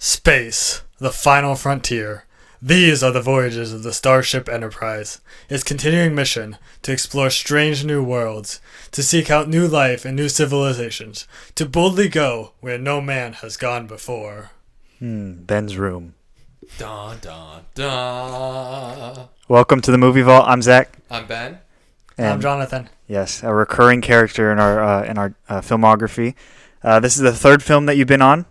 Space, the final frontier. These are the voyages of the Starship Enterprise, its continuing mission to explore strange new worlds, to seek out new life and new civilizations, to boldly go where no man has gone before. Ben's room. Dun, dun, dun. Welcome to the Movie Vault. I'm Zach. I'm Ben. And I'm Jonathan. Yes, a recurring character in our filmography. This is the third film that you've been on,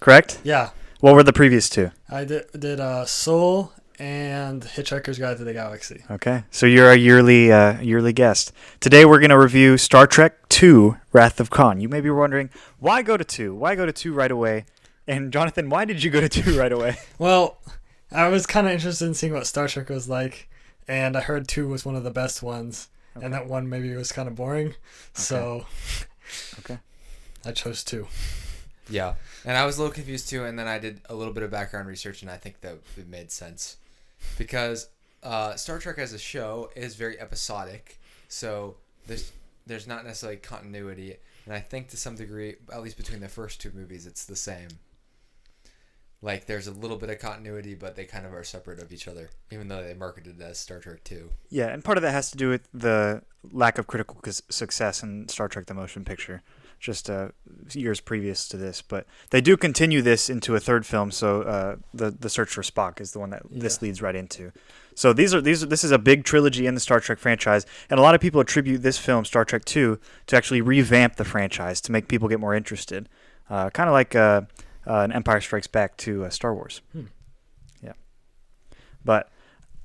correct? Yeah. What were the previous two? I did Soul and Hitchhiker's Guide to the Galaxy. Okay, so you're a yearly guest. Today we're going to review Star Trek II: Wrath of Khan. You may be wondering, why go to 2? Why go to 2 right away? And Jonathan, why did you go to 2 right away? Well, I was kind of interested in seeing what Star Trek was like, and I heard 2 was one of the best ones, and that 1 maybe was kind of boring, so I chose 2. Yeah, and I was a little confused too, and then I did a little bit of background research, and I think that it made sense. Because Star Trek as a show is very episodic, so there's not necessarily continuity, and I think to some degree, at least between the first 2 movies, it's the same. Like, there's a little bit of continuity, but they kind of are separate of each other, even though they marketed it as Star Trek 2. Yeah, and part of that has to do with the lack of critical success in Star Trek: The Motion Picture, just years previous to this. But they do continue this into a third film, so the Search for Spock is the one that this leads right into. So this is a big trilogy in the Star Trek franchise, and a lot of people attribute this film, Star Trek II, to actually revamp the franchise, to make people get more interested. Kind of like an Empire Strikes Back to Star Wars. Yeah. But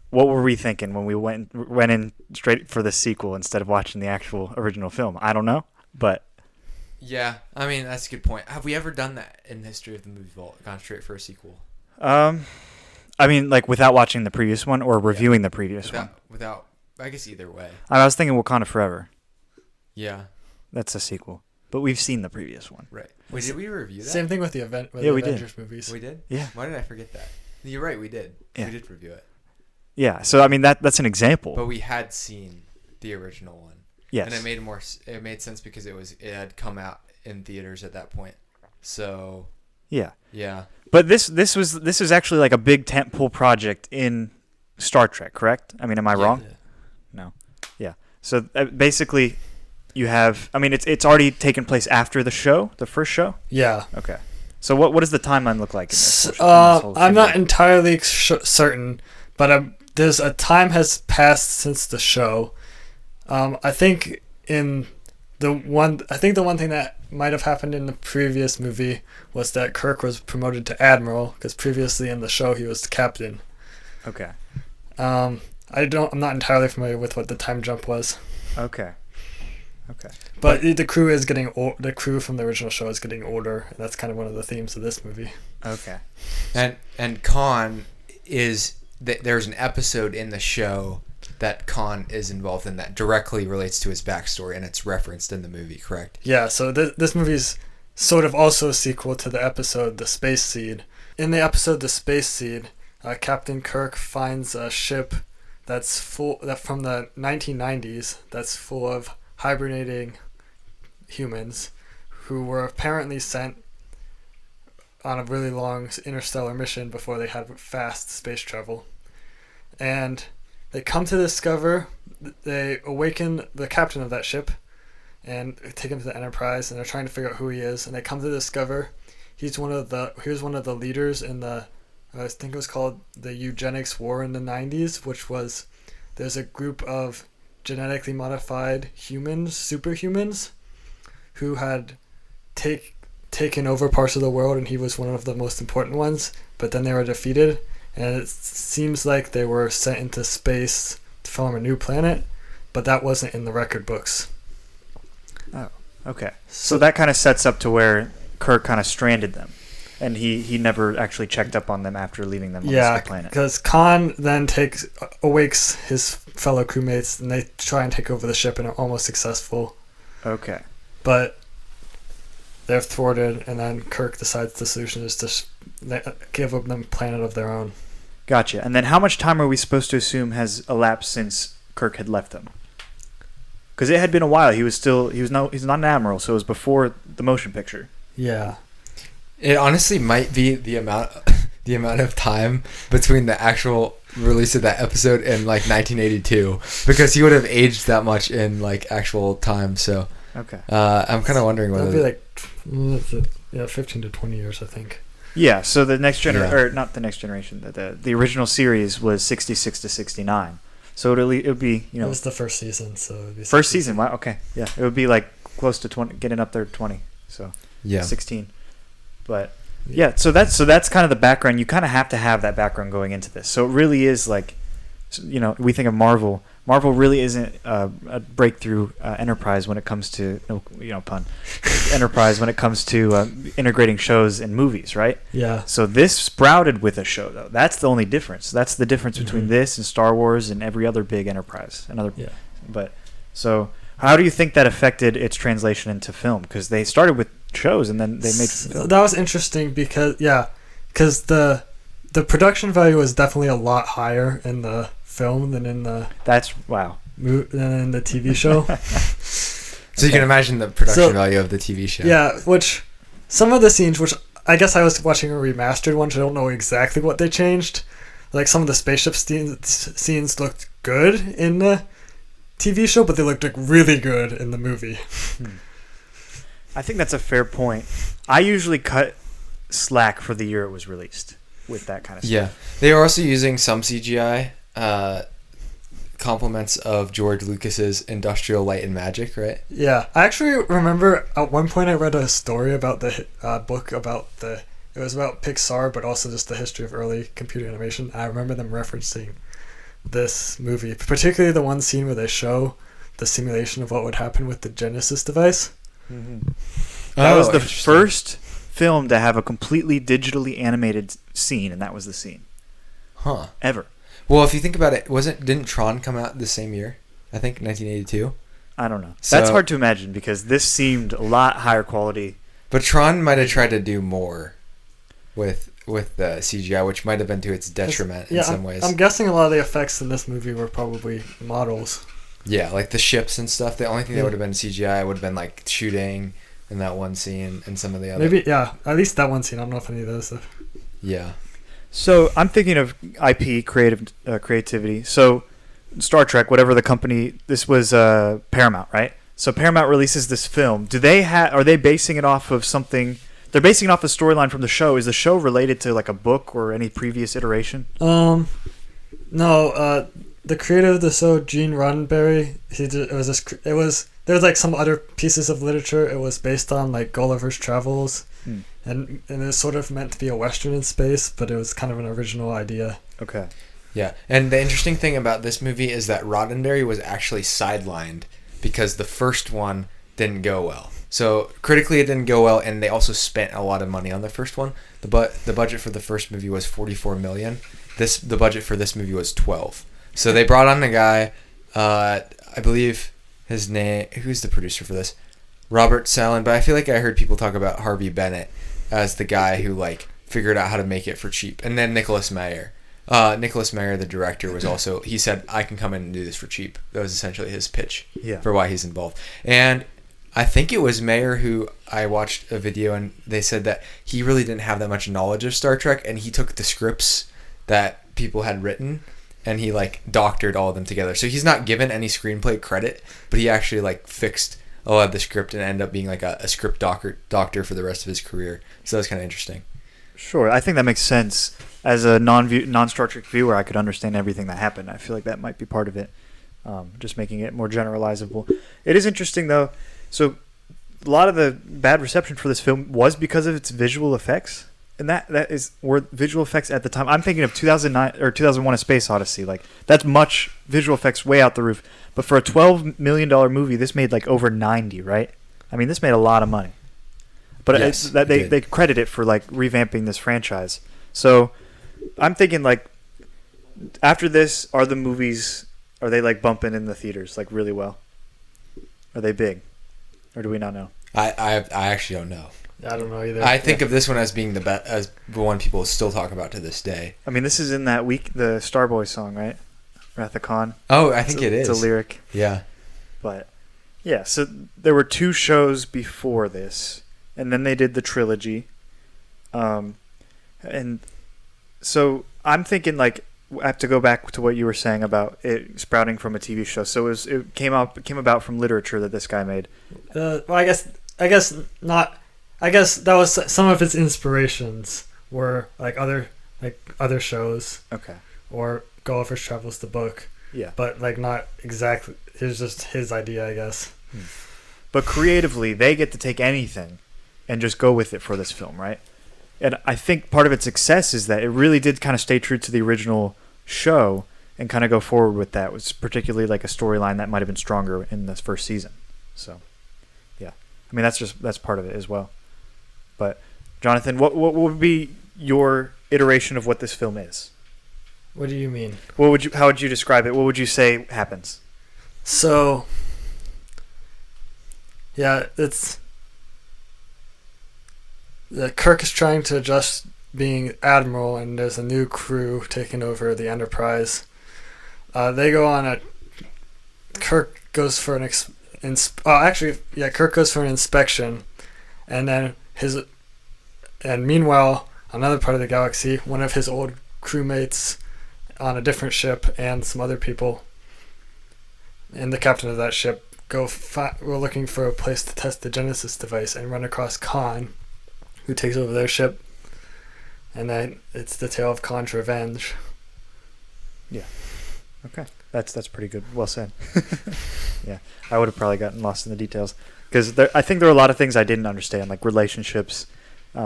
what were we thinking when we went in straight for the sequel instead of watching the actual original film? I don't know, but... Yeah, I mean, that's a good point. Have we ever done that in the history of the Movie Vault, gone straight for a sequel? I mean, like, without watching the previous one or reviewing the previous one? Without, I guess either way. I was thinking Wakanda Forever. Yeah. That's a sequel. But we've seen the previous one. Right. Wait, did we review that? Same thing with the Avengers movies. We did? Yeah. Why did I forget that? You're right, we did. Yeah. We did review it. Yeah, so, I mean, that's an example. But we had seen the original one. Yes. And it made sense because it had come out in theaters at that point. So yeah. But this is actually like a big tentpole project in Star Trek, correct? I mean, am I wrong? No. Yeah. So basically, you have. I mean, it's already taken place after the first show. Yeah. Okay. So what does the timeline look like in this? I'm not entirely certain, but there's a time has passed since the show. I think the one thing that might have happened in the previous movie was that Kirk was promoted to admiral, because previously in the show he was the captain. Okay. I'm not entirely familiar with what the time jump was. Okay. But the crew is the crew from the original show is getting older, and that's kind of one of the themes of this movie. Okay. And Khan is there's an episode in the show that Khan is involved in that directly relates to his backstory, and it's referenced in the movie, correct? Yeah, so this movie's sort of also a sequel to the episode The Space Seed. In the episode The Space Seed, Captain Kirk finds a ship that's from the 1990s that's full of hibernating humans who were apparently sent on a really long interstellar mission before they had fast space travel. And they come to discover, they awaken the captain of that ship and take him to the Enterprise, and they're trying to figure out who he is. And they come to discover he was one of the leaders in the, I think it was called the Eugenics War in the 90s, which was, there's a group of genetically modified humans, superhumans, who had taken over parts of the world, and he was one of the most important ones, but then they were defeated. And it seems like they were sent into space to form a new planet, but that wasn't in the record books. Oh, okay. So that kind of sets up to where Kirk kind of stranded them, and he never actually checked up on them after leaving them on this planet. Yeah, because Khan then awakes his fellow crewmates, and they try and take over the ship and are almost successful. Okay. But they're thwarted, and then Kirk decides the solution is to give them a planet of their own. Gotcha. And then how much time are we supposed to assume has elapsed since Kirk had left them? Because it had been a while. He's not an admiral, so it was before the motion picture. Yeah. It honestly might be the amount of time between the actual release of that episode and like 1982, because he would have aged that much in like actual time. So Okay. I'm kind of wondering whether That'd be like 15 to 20 years, I think. Yeah. So the next generation, Yeah. or not the next generation, the original series was 66 to 69. So it would be It was the first season, so it'd be first 60. season. Wow. Okay. Yeah. It would be like close to 20, getting up there to 20. So yeah. 16. But yeah. So that's kind of the background. You kind of have to have that background going into this. So it really is like, we think of Marvel. Marvel really isn't a breakthrough enterprise when it comes to pun enterprise when it comes to integrating shows and movies, right? Yeah. So this sprouted with a show, though. That's the only difference. That's the difference between this and Star Wars and every other big enterprise. But so how do you think that affected its translation into film? Because they started with shows and then they made film. That was interesting because the production value was definitely a lot higher in the film than in the TV show. So you can imagine the production value of the TV show. Yeah, which some of the scenes, which I guess I was watching a remastered one, so I don't know exactly what they changed. Like some of the spaceship scenes looked good in the TV show, but they looked like really good in the movie. I think that's a fair point. I usually cut slack for the year it was released with that kind of stuff. Yeah, they are also using some CGI compliments of George Lucas's Industrial Light and Magic, right? Yeah, I actually remember at one point I read a story about the book about it was about Pixar, but also just the history of early computer animation. I remember them referencing this movie, particularly the one scene where they show the simulation of what would happen with the Genesis device. Mm-hmm. That was the first film to have a completely digitally animated scene, and that was the scene. Huh. Ever. Well, if you think about it, didn't Tron come out the same year? I think 1982. I don't know. So, that's hard to imagine because this seemed a lot higher quality. But Tron might have tried to do more with the CGI, which might have been to its detriment in some ways. I'm guessing a lot of the effects in this movie were probably models. Yeah, like the ships and stuff. The only thing that would have been CGI would have been like shooting in that one scene and some of the other. Maybe, yeah. At least that one scene. I don't know if any of those stuff. Yeah. So I'm thinking of IP, creativity. So Star Trek, whatever the company, this was Paramount, right? So Paramount releases this film. Are they basing it off of something? They're basing it off a storyline from the show. Is the show related to like a book or any previous iteration? No. The creator of the show, Gene Roddenberry, there was like some other pieces of literature. It was based on like Gulliver's Travels. And it was sort of meant to be a Western in space, but it was kind of an original idea. Okay. Yeah, and the interesting thing about this movie is that Roddenberry was actually sidelined because the first one didn't go well. So critically it didn't go well, and they also spent a lot of money on the first one. The budget for the first movie was $44 million. The budget for this movie was $12 million. So they brought on a guy, I believe his name, who's the producer for this? Robert Sallin, but I feel like I heard people talk about Harvey Bennett as the guy who like figured out how to make it for cheap. And then Nicholas Meyer. Nicholas Meyer, the director, was also, he said, I can come in and do this for cheap. That was essentially his pitch for why he's involved. And I think it was Meyer who I watched a video and they said that he really didn't have that much knowledge of Star Trek, and he took the scripts that people had written and he like doctored all of them together. So he's not given any screenplay credit, but he actually like fixed a lot of the script and ended up being like a script doctor for the rest of his career. So that's kind of interesting. Sure, I think that makes sense. As a non-Star Trek viewer, I could understand everything that happened. I feel like that might be part of it, just making it more generalizable. It is interesting, though. So a lot of the bad reception for this film was because of its visual effects. And were visual effects at the time. I'm thinking of 2009 or 2001: A Space Odyssey. Like that's much visual effects way out the roof. But for a $12 million movie, this made like over 90, right? I mean, this made a lot of money. But yes, they credit it for like revamping this franchise. So I'm thinking like after this, are they like bumping in the theaters like really well? Are they big, or do we not know? I actually don't know. I don't know either. I think of this one as being as the one people still talk about to this day. I mean, this is in that week, the Starboy song, right? Wrath of Khan. Oh, I think it is. It's a lyric. Yeah. But yeah, so there were 2 shows before this, and then they did the trilogy, And so I'm thinking like I have to go back to what you were saying about it sprouting from a TV show. So it came about from literature that this guy made. Well, I guess not. I guess that was some of his inspirations were like other shows. Okay. Or Gulliver's Travels, the book. Yeah. But like not exactly. It was just his idea, I guess. But creatively, they get to take anything and just go with it for this film, right? And I think part of its success is that it really did kind of stay true to the original show and kind of go forward with that. It was particularly like a storyline that might have been stronger in this first season. So, yeah. I mean, that's part of it as well. But, Jonathan, what would be your iteration of what this film is? What do you mean? How would you describe it? What would you say happens? So, yeah, Kirk is trying to adjust being admiral, and there's a new crew taking over the Enterprise. They go on Kirk goes for an Kirk goes for an inspection, and then meanwhile, another part of the galaxy, one of his old crewmates on a different ship and some other people, and the captain of that ship we're looking for a place to test the Genesis device and run across Khan, who takes over their ship, and then it's the tale of Khan's revenge. Yeah. Okay. That's pretty good. Well said. Yeah. I would have probably gotten lost in the details because I think there are a lot of things I didn't understand, like relationships,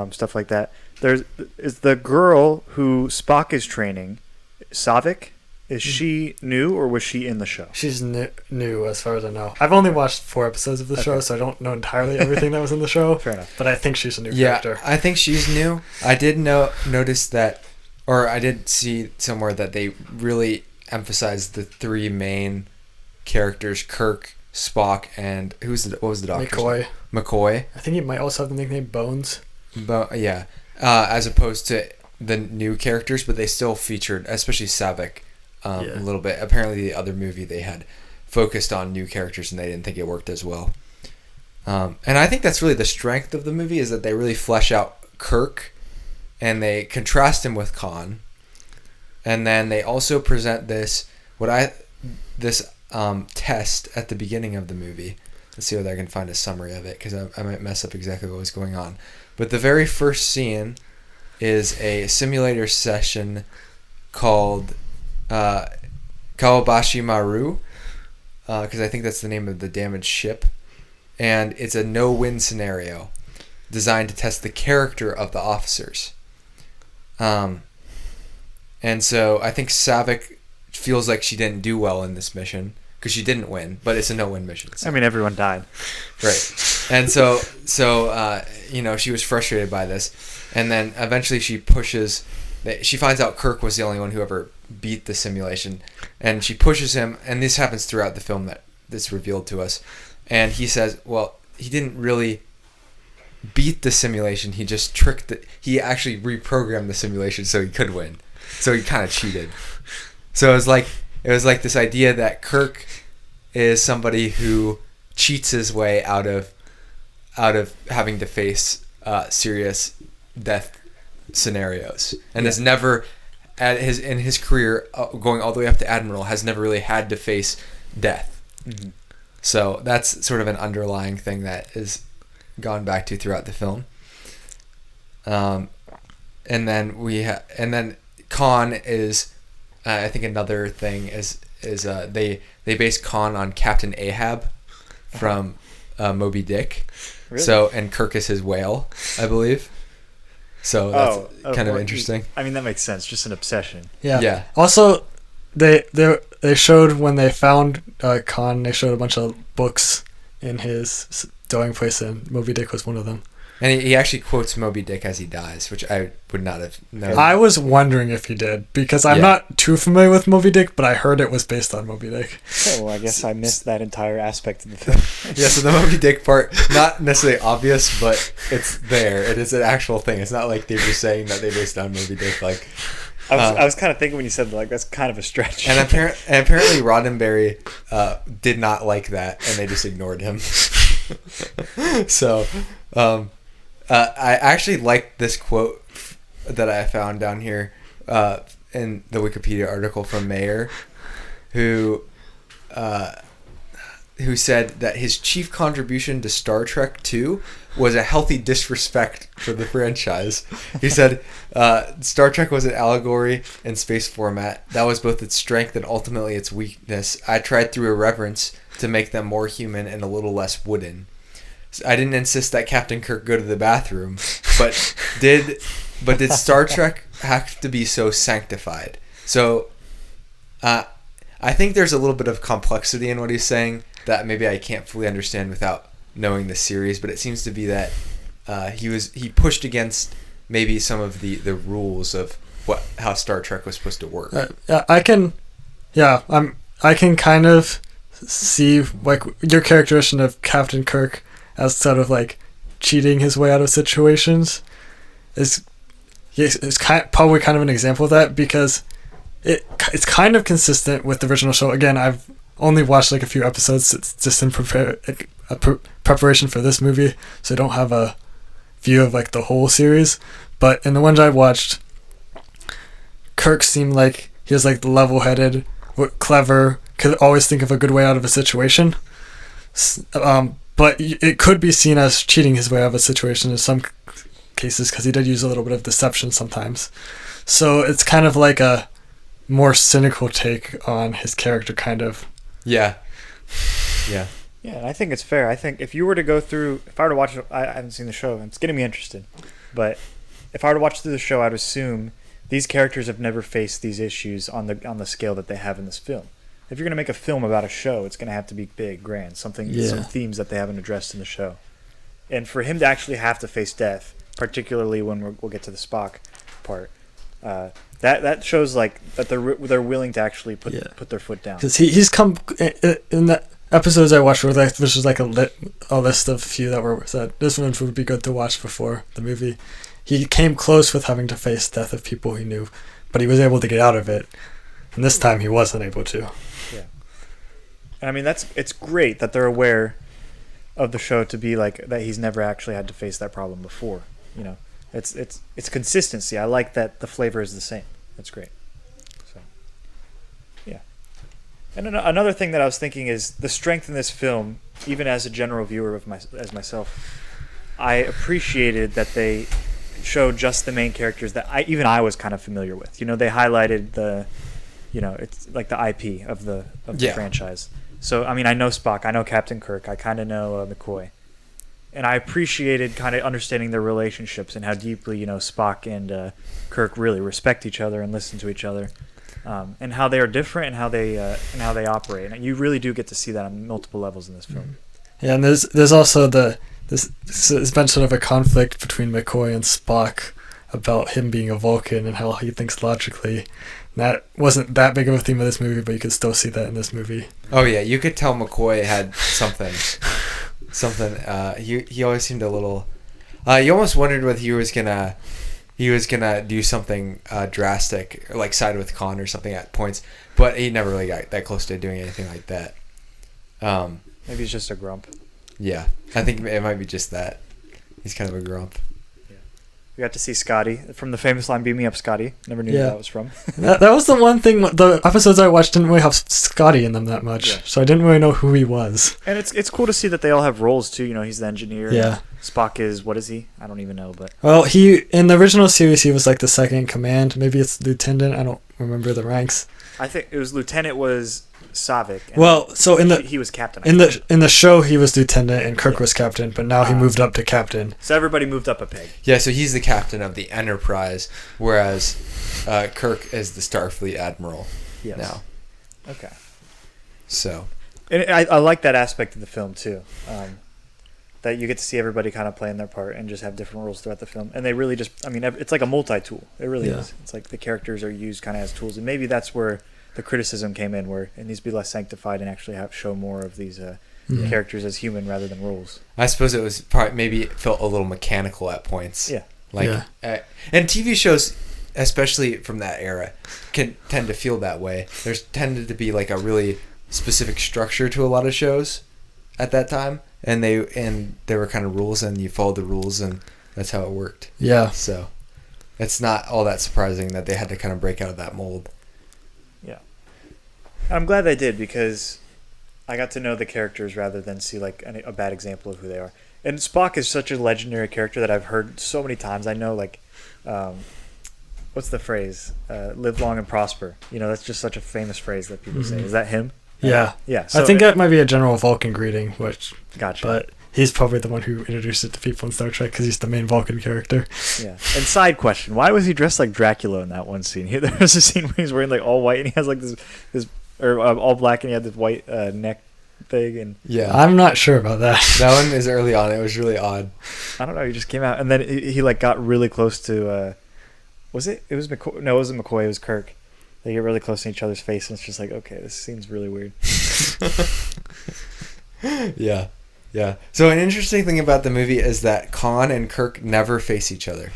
stuff like that. Is the girl who Spock is training, Saavik? Is she new or was she in the show? She's new as far as I know. I've only watched 4 episodes of the show, so I don't know entirely everything that was in the show. Fair enough. But I think she's a new character. Yeah, I think she's new. I did notice that, or I did see somewhere that they really emphasized the 3 main characters: Kirk, Spock, and what was the doctor's name? McCoy. I think he might also have the nickname Bones. Yeah, as opposed to the new characters, but they still featured, especially Saavik. A little bit. Apparently, the other movie they had focused on new characters, and they didn't think it worked as well. And I think that's really the strength of the movie is that they really flesh out Kirk, and they contrast him with Khan, and then they also present this test at the beginning of the movie. Let's see whether I can find a summary of it because I might mess up exactly what was going on. But the very first scene is a simulator session called Kawabashi Maru, because I think that's the name of the damaged ship, and it's a no-win scenario designed to test the character of the officers. And so I think Saavik feels like she didn't do well in this mission because she didn't win, but it's a no-win mission. So. I mean, everyone died, right? And so she was frustrated by this, and then eventually she finds out Kirk was the only one who ever beat the simulation, and she pushes him, and this happens throughout the film that this revealed to us, and he says, well, he didn't really beat the simulation, he just he actually reprogrammed the simulation so he could win, so he kind of cheated. So it was like this idea that Kirk is somebody who cheats his way out of having to face serious death scenarios, and has never in his career going all the way up to admiral has never really had to face death. Mm-hmm. So that's sort of an underlying thing that is gone back to throughout the film. And then Khan is I think another thing is they base Khan on Captain Ahab from Moby Dick. Really? So, and Kirk is his whale, I believe. So that's kind of interesting. I mean, that makes sense. Just an obsession. Yeah. Yeah. Also, they showed when they found Khan, they showed a bunch of books in his stowing place, and Moby Dick was one of them. And he actually quotes Moby Dick as he dies, which I would not have known. I was wondering if he did, because I'm not too familiar with Moby Dick, but I heard it was based on Moby Dick. Oh, well, I guess I missed that entire aspect of the film. Yeah, so the Moby Dick part, not necessarily obvious, but it's there. It is an actual thing. It's not like they were saying that they based on Moby Dick. Like, I was kind of thinking when you said, like, that's kind of a stretch. And apparently Roddenberry did not like that, and they just ignored him. So... I actually like this quote that I found down here in the Wikipedia article from Mayer, who said that his chief contribution to Star Trek II was a healthy disrespect for the franchise. He said, Star Trek was an allegory in space format. That was both its strength and ultimately its weakness. I tried through irreverence to make them more human and a little less wooden. I didn't insist that Captain Kirk go to the bathroom, but did Star Trek have to be so sanctified? So I think there's a little bit of complexity in what he's saying that maybe I can't fully understand without knowing the series, but it seems to be that he pushed against maybe some of the rules of how Star Trek was supposed to work. I can kind of see like your characterization of Captain Kirk as sort of like cheating his way out of situations is probably kind of an example of that, because it's kind of consistent with the original show. Again, I've only watched like a few episodes. It's just in preparation for this movie, so I don't have a view of like the whole series. But in the ones I watched, Kirk seemed like he was like level-headed, clever, could always think of a good way out of a situation. But it could be seen as cheating his way out of a situation in some cases, because he did use a little bit of deception sometimes. So it's kind of like a more cynical take on his character, kind of. Yeah. Yeah, and I think it's fair. I think if I were to watch it, I haven't seen the show, and it's getting me interested. But if I were to watch through the show, I'd assume these characters have never faced these issues on the scale that they have in this film. If you're going to make a film about a show, it's going to have to be big, grand, some themes that they haven't addressed in the show. And for him to actually have to face death, particularly when we'll get to the Spock part, that shows like that they're willing to actually put their foot down. Because he's come in the episodes I watched, which was like a list of few that were said this one would be good to watch before the movie. He came close with having to face death of people he knew, but he was able to get out of it. And this time he wasn't able to. Yeah. And I mean it's great that they're aware of the show to be like that he's never actually had to face that problem before. You know, it's consistency. I like that the flavor is the same. That's great. So, yeah. And another thing that I was thinking is the strength in this film, even as a general viewer as myself, I appreciated that they showed just the main characters that I was kind of familiar with. You know, they highlighted it's like the IP of the franchise. So, I mean, I know Spock, I know Captain Kirk, I kind of know McCoy. And I appreciated kind of understanding their relationships and how deeply, Spock and Kirk really respect each other and listen to each other, and how they are different and how they operate. And you really do get to see that on multiple levels in this film. Yeah, and there's also there's been sort of a conflict between McCoy and Spock about him being a Vulcan and how he thinks logically. And that wasn't that big of a theme of this movie, but you could still see that in this movie. Oh yeah, you could tell McCoy had something. He always seemed a little. You almost wondered whether he was gonna do something drastic, or like side with Khan or something at points, but he never really got that close to doing anything like that. Maybe he's just a grump. Yeah, I think it might be just that. He's kind of a grump. Yeah. We got to see Scotty from the famous line "Beam me up, Scotty." Never knew where that was from. that was the one thing. The episodes I watched didn't really have Scotty in them that much, so I didn't really know who he was. And it's cool to see that they all have roles too. He's the engineer. Yeah. Spock is, what is he? I don't even know, but. Well, he in the original series he was like the second in command. Maybe it's lieutenant. I don't remember the ranks. I think it was lieutenant was Savick. Well, so he was captain. In the show he was lieutenant and Kirk was captain, but now he moved up to captain. So everybody moved up a peg. Yeah, so he's the captain of the Enterprise, whereas Kirk is the Starfleet admiral now. Okay. So. And I like that aspect of the film too. That you get to see everybody kind of playing their part and just have different roles throughout the film. And they really it's like a multi-tool. It really is. It's like the characters are used kind of as tools. And maybe that's where the criticism came in, where it needs to be less sanctified and actually show more of these characters as human rather than roles. I suppose it was maybe it felt a little mechanical at points. Yeah. And TV shows, especially from that era, can tend to feel that way. There's tended to be like a really specific structure to a lot of shows at that time. And there were kind of rules, and you followed the rules, and That's how it worked. Yeah. So it's not all that surprising that they had to kind of break out of that mold. Yeah. I'm glad they did because I got to know the characters rather than see like a bad example of who they are. And Spock is such a legendary character that I've heard so many times. I know like, what's the phrase? Live long and prosper. You know, that's just such a famous phrase that people say. Is that him? Yeah. Yeah. So I think that might be a general Vulcan greeting, which. Gotcha. But he's probably the one who introduced it to people in Star Trek because he's the main Vulcan character. Yeah. And side question: why was he dressed like Dracula in that one scene? There was a scene where he's wearing like all white and he has like this or all black and he had this white neck thing and. Yeah. I'm not sure about that. That one is early on. It was really odd. I don't know. He just came out and then he like got really close to. Was it? It was McCoy. No, it wasn't McCoy. It was Kirk. They get really close to each other's face and it's just like, okay, this seems really weird. Yeah. Yeah. So an interesting thing about the movie is that Khan and Kirk never face each other.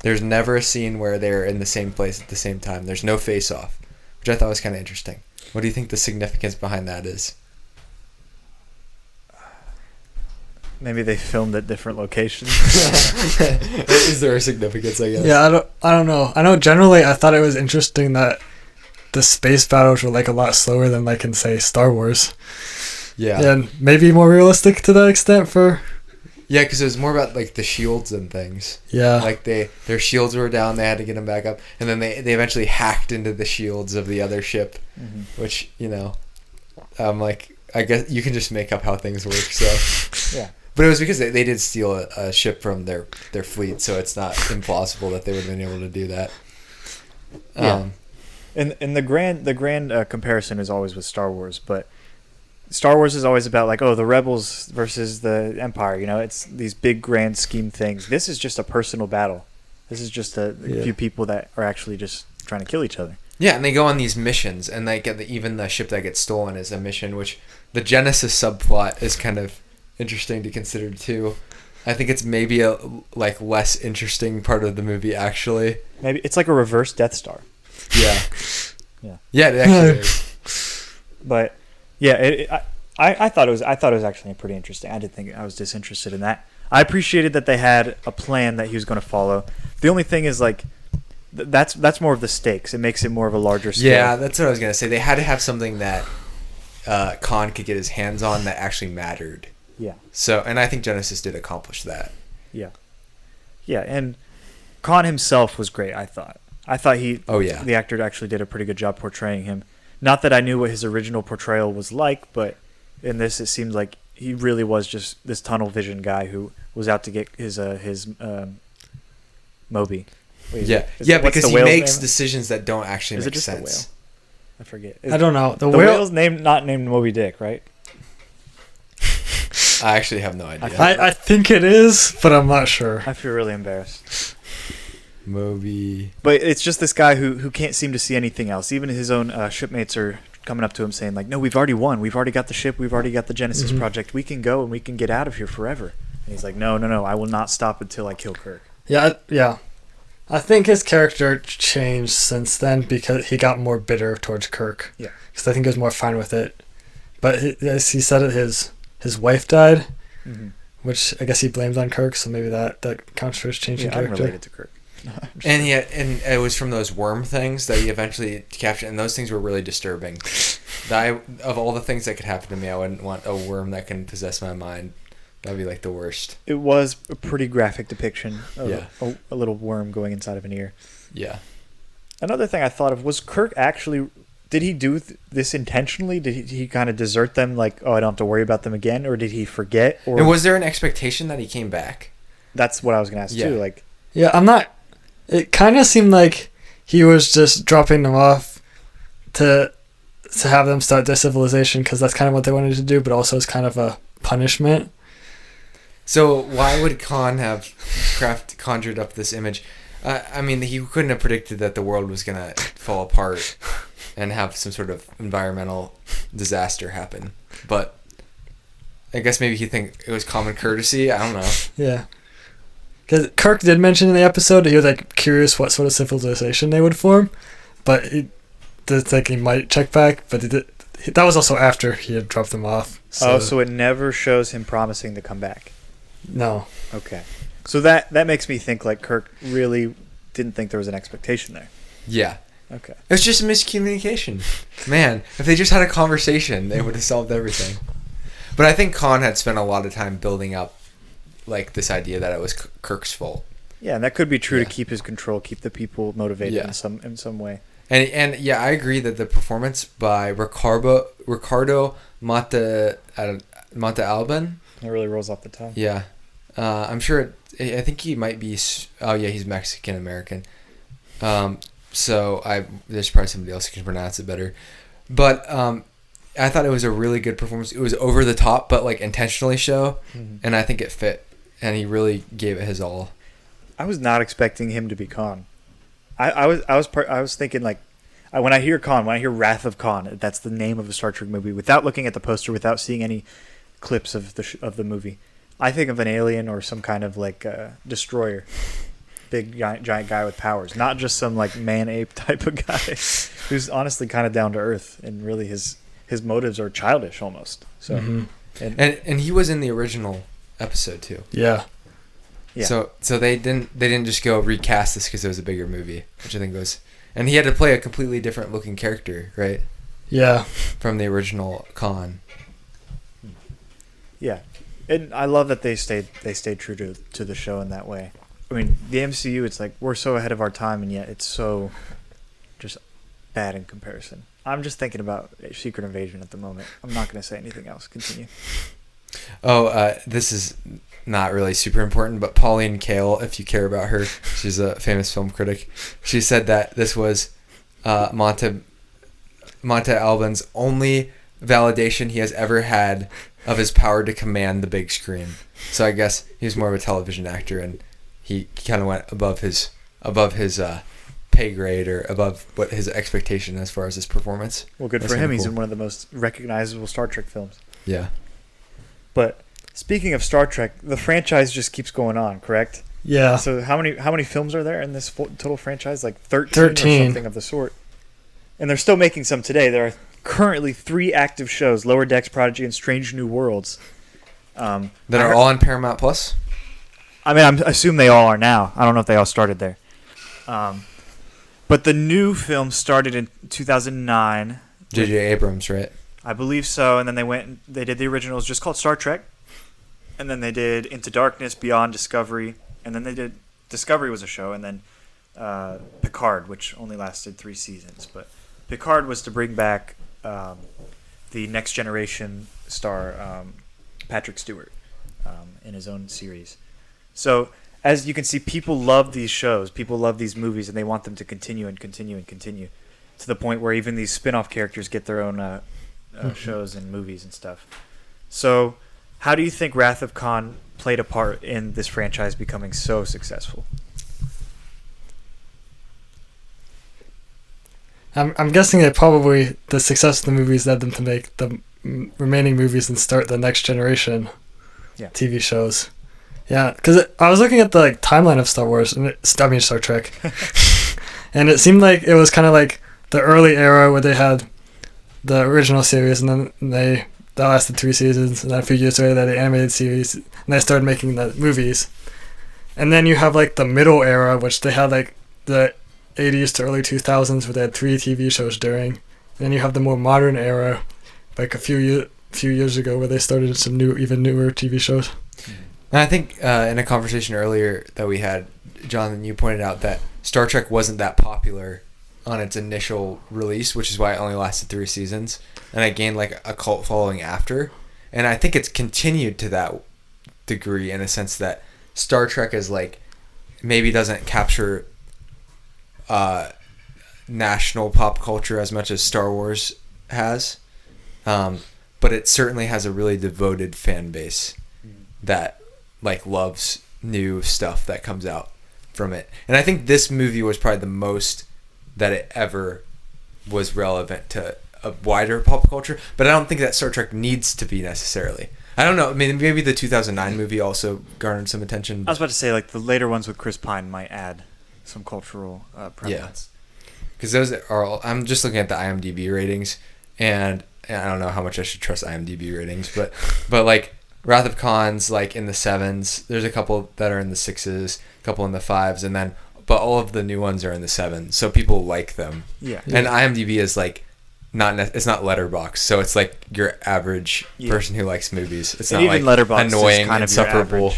There's never a scene where they're in the same place at the same time. There's no face-off, which I thought was kind of interesting. What do you think the significance behind that is? Maybe they filmed at different locations. Is there a significance, I guess? Yeah, I don't know. I know generally I thought it was interesting that the space battles were like a lot slower than like in say Star Wars. Yeah. And maybe more realistic to that extent for. Yeah, because it was more about like the shields and things. Yeah. Like their shields were down, they had to get them back up, and then they eventually hacked into the shields of the other ship, which like I guess you can just make up how things work. So Yeah. But it was because they did steal a ship from their fleet, so it's not implausible that they would have been able to do that. Yeah. And the grand comparison is always with Star Wars, but Star Wars is always about like, oh, the rebels versus the Empire. You know, it's these big grand scheme things. This is just a personal battle. This is just a few people that are actually just trying to kill each other. Yeah, and they go on these missions, and they get even the ship that gets stolen is a mission, which the Genesis subplot is kind of interesting to consider too. I think it's maybe a like less interesting part of the movie actually. Maybe it's like a reverse Death Star. Yeah. Yeah. Yeah, it actually is. But yeah, I thought it was actually pretty interesting. I didn't think I was disinterested in that. I appreciated that they had a plan that he was going to follow. The only thing is like that's more of the stakes. It makes it more of a larger scale. Yeah, that's what I was gonna say. They had to have something that Khan could get his hands on that actually mattered. Yeah. So, and I think Genesis did accomplish that. Yeah. Yeah, and Khan himself was great. I thought the actor actually did a pretty good job portraying him. Not that I knew what his original portrayal was like, but in this it seemed like he really was just this tunnel vision guy who was out to get his Moby. Because he makes decisions that don't actually make sense. Is it just sense. a whale? I forget. I don't know. The whale's not named Moby Dick, right? I actually have no idea. I think it is, but I'm not sure. I feel really embarrassed. Moby. But it's just this guy who can't seem to see anything else. Even his own shipmates are coming up to him saying like, no, we've already won. We've already got the ship. We've already got the Genesis project. We can go and we can get out of here forever. And he's like, no. I will not stop until I kill Kirk. Yeah. I think his character changed since then because he got more bitter towards Kirk. Yeah. Because I think he was more fine with it. But as he said it, his wife died, which I guess he blamed on Kirk, so maybe that counts for his change in character. I'm related to Kirk. And it was from those worm things that he eventually captured, and those things were really disturbing. Of all the things that could happen to me, I wouldn't want a worm that can possess my mind. That'd be like the worst. It was a pretty graphic depiction of a little worm going inside of an ear. Yeah. Another thing I thought of was Kirk actually... Did he do this intentionally? Did he kind of desert them like, oh, I don't have to worry about them again? Or did he forget? Or and was there an expectation that he came back? That's what I was going to ask too. Like, yeah, I'm not... It kind of seemed like he was just dropping them off to have them start their civilization because that's kind of what they wanted to do, but also it's kind of a punishment. So why would Khan have conjured up this image? I mean, he couldn't have predicted that the world was going to fall apart and have some sort of environmental disaster happen. But I guess maybe he think it was common courtesy. I don't know. Yeah. Because Kirk did mention in the episode that he was like curious what sort of civilization they would form, but he did think he might check back. But that was also after he had dropped them off. So it never shows him promising to come back. No. Okay. So that makes me think like Kirk really didn't think there was an expectation there. Yeah. Okay. It was just a miscommunication. Man, if they just had a conversation, they would have solved everything. But I think Khan had spent a lot of time building up like this idea that it was Kirk's fault. Yeah, and that could be true to keep his control, keep the people motivated in some way. And yeah, I agree that the performance by Ricardo Montalban. It really rolls off the tongue. Yeah, I'm sure. I think he might be. Oh yeah, he's Mexican American. So there's probably somebody else who can pronounce it better. But I thought it was a really good performance. It was over the top, but like intentionally so, and I think it fit. And he really gave it his all. I was not expecting him to be Khan. I was thinking like, when I hear Khan, when I hear Wrath of Khan, that's the name of a Star Trek movie. Without looking at the poster, without seeing any clips of the movie, I think of an alien or some kind of like destroyer, big giant guy with powers, not just some like man ape type of guy who's honestly kind of down to earth, and really his motives are childish almost. So and he was in the original episode too. Yeah. So they didn't just go recast this because it was a bigger movie, which I think was, and he had to play a completely different looking character, right? Yeah. From the original Khan. Yeah, and I love that they stayed true to the show in that way. I mean, the MCU, it's like we're so ahead of our time, and yet it's so just bad in comparison. I'm just thinking about Secret Invasion at the moment. I'm not going to say anything else. Continue. Oh, this is not really super important, but Pauline Kael, if you care about her, she's a famous film critic. She said that this was Montalban's only validation he has ever had of his power to command the big screen. So I guess he was more of a television actor, and he kind of went above his pay grade, or above what his expectation as far as his performance. Well, good for him. Cool. He's in one of the most recognizable Star Trek films. Yeah. But speaking of Star Trek, the franchise just keeps going on, correct? Yeah. So how many films are there in this total franchise? Like 13 or something of the sort. And they're still making some today. There are currently 3 active shows: Lower Decks, Prodigy, and Strange New Worlds. That are all on Paramount Plus? I mean, I assume they all are now. I don't know if they all started there. But the new film started in 2009. J.J. Abrams, right? I believe so. And then they did the originals just called Star Trek. And then they did Into Darkness, Beyond, Discovery. And then they did Discovery was a show. And then Picard, which only lasted 3 seasons. But Picard was to bring back the Next Generation star, Patrick Stewart, in his own series. So as you can see, people love these shows. People love these movies, and they want them to continue and continue and continue, to the point where even these spin-off characters get their own shows and movies and stuff. So how do you think Wrath of Khan played a part in this franchise becoming so successful? I'm guessing that probably the success of the movies led them to make the remaining movies and start the Next Generation TV shows. Yeah, because I was looking at the timeline of Star Wars, and Star Trek, and it seemed like it was kind of like the early era where they had the original series, and then that lasted 3 seasons, and then a few years later they had the animated series, and they started making the movies. And then you have the middle era, which they had the 80s to early 2000s, where they had 3 TV shows during. And then you have the more modern era, a few years ago, where they started some even newer TV shows. And I think in a conversation earlier that we had, Jonathan, you pointed out that Star Trek wasn't that popular on its initial release, which is why it only lasted 3 seasons, and it gained a cult following after. And I think it's continued to that degree, in a sense that Star Trek is maybe doesn't capture national pop culture as much as Star Wars has, but it certainly has a really devoted fan base that loves new stuff that comes out from it. And I think this movie was probably the most that it ever was relevant to a wider pop culture, but I don't think that Star Trek needs to be necessarily. I don't know. I mean, maybe the 2009 movie also garnered some attention. I was about to say, the later ones with Chris Pine might add some cultural prevalence. Because those are all... I'm just looking at the IMDb ratings, and I don't know how much I should trust IMDb ratings, but Wrath of Khan's like in the 7s. There's a couple that are in the 6s, a couple in the 5s, and then but all of the new ones are in the 7s. So people like them. Yeah. And IMDb is like it's not Letterboxd, so it's like your average person who likes movies. It's and not even like Letterboxd annoying, is kind of insufferable.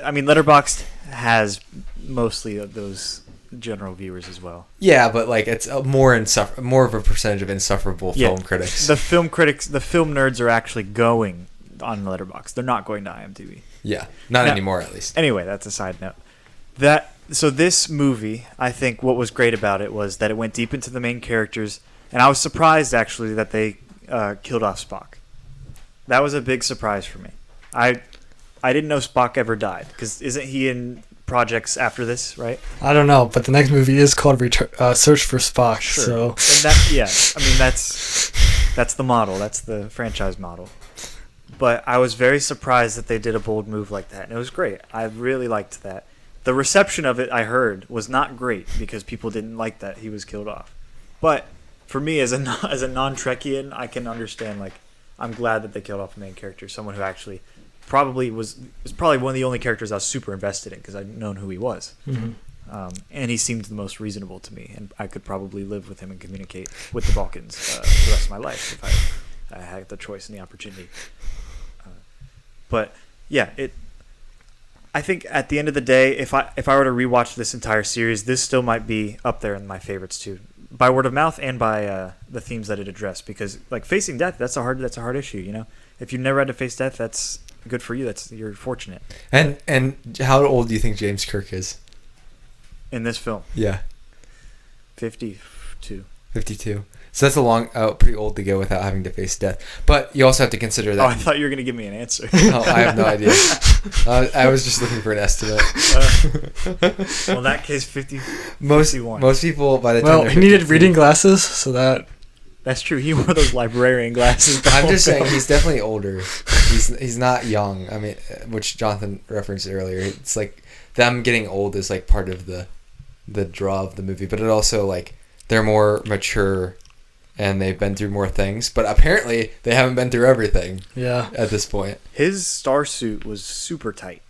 I mean, Letterboxd has mostly of those general viewers as well. Yeah, but like it's more of a percentage of insufferable film critics. The film nerds are actually going on Letterboxd. They're not going to IMDb. Yeah, not anymore at least. Anyway, that's a side note. So this movie, I think what was great about it was that it went deep into the main characters, and I was surprised actually that they killed off Spock. That was a big surprise for me. I didn't know Spock ever died, because isn't he in projects after this, right? I don't know, but the next movie is called Search for Spock. Sure. So I mean that's the model. That's the franchise model. But I was very surprised that they did a bold move like that, and it was great. I really liked that. The reception of it, I heard, was not great because people didn't like that he was killed off. But for me, as a non-Trekkian, I can understand. Like, I'm glad that they killed off the main character, someone who actually probably was probably one of the only characters I was super invested in because I'd known who he was. Mm-hmm. And he seemed the most reasonable to me, and I could probably live with him and communicate with the Balkans the rest of my life if I had the choice and the opportunity. But yeah, I think at the end of the day, if I were to rewatch this entire series, this still might be up there in my favorites too, by word of mouth and by the themes that it addressed. Because like facing death, that's a hard issue. You know, if you've never had to face death, that's good for you. You're fortunate. And how old do you think James Kirk is in this film? Yeah, 52. 52. So that's pretty old to go without having to face death. But you also have to consider that. Oh, I thought you were going to give me an answer. Oh, I have no idea. I was just looking for an estimate. Well, in that case, 50. Most people by the time. Well, he needed reading glasses, so that's true. He wore those librarian glasses. I'm just saying he's definitely older. He's not young. I mean, which Jonathan referenced earlier. It's like them getting old is like part of the draw of the movie, but it also like they're more mature. And they've been through more things, but apparently they haven't been through everything. Yeah. At this point, his star suit was super tight.